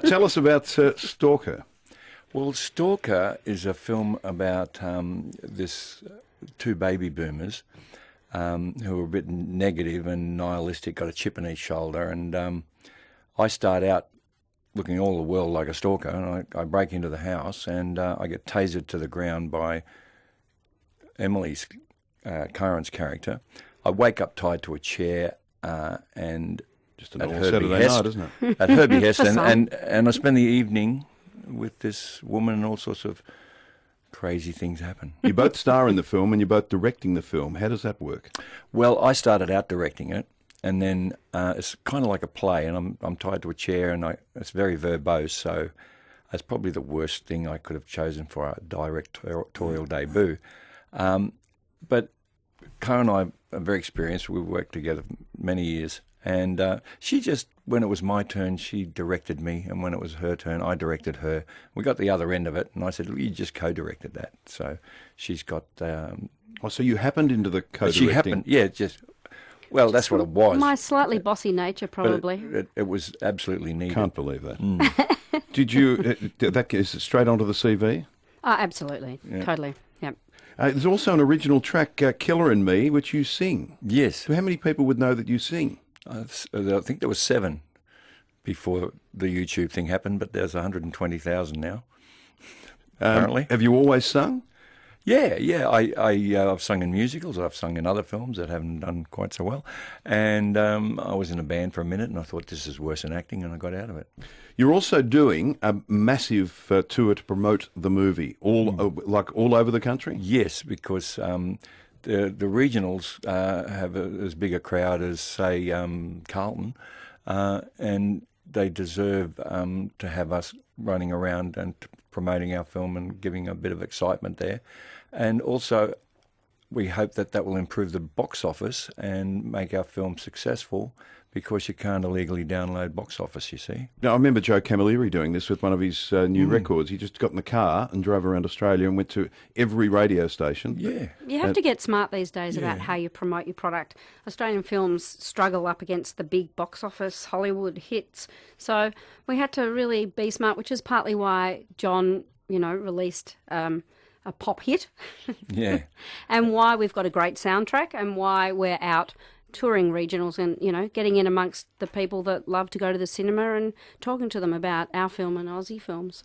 Tell us about StalkHer. Well, StalkHer is a film about this two baby boomers who were a bit negative and nihilistic, got a chip in each shoulder, and I start out looking all the world like a stalker, and I break into the house, and I get tasered to the ground by Emily's, Kaarin's character. I wake up tied to a chair, and just an normal Saturday night, isn't it? At her behest, and I spend the evening with this woman, and all sorts of crazy things happen. You both star in the film, and you're both directing the film. How does that work? Well, I started out directing it, and then it's kind of like a play, and I'm tied to a chair, and it's very verbose, so it's probably the worst thing I could have chosen for a directorial debut. But Kaarin and I are very experienced. We've worked together many years, and she just, when it was my turn, she directed me, and when it was her turn, I directed her. We got the other end of it, and I said, well, you just co-directed that. So she's got... so you happened into the co-directing? She happened, yeah, well, that's what it was. My slightly bossy nature, probably. It was absolutely needed. Can't believe that. Did you... that is it straight onto the CV? Oh, absolutely. Yeah. Totally. Yep. There's also an original track, Killer and Me, which you sing. Yes. So how many people would know that you sing? I think there was 7 before the YouTube thing happened, but there's 120,000 now, apparently. Have you always sung? Yeah. I've sung in musicals. I've sung in other films that haven't done quite so well. And I was in a band for a minute, and I thought, this is worse than acting, and I got out of it. You're also doing a massive tour to promote the movie, all over the country? Yes, because the regionals have as big a crowd as, say, Carlton, and they deserve to have us running around and promoting our film and giving a bit of excitement there. And also, we hope that that will improve the box office and make our film successful, because you can't illegally download box office, you see. Now, I remember Joe Camilleri doing this with one of his new records. He just got in the car and drove around Australia and went to every radio station. Yeah. You have to get smart these days about how you promote your product. Australian films struggle up against the big box office Hollywood hits. So we had to really be smart, which is partly why John, released a pop hit. Yeah. And why we've got a great soundtrack, and why we're out touring regionals and, getting in amongst the people that love to go to the cinema and talking to them about our film and Aussie films.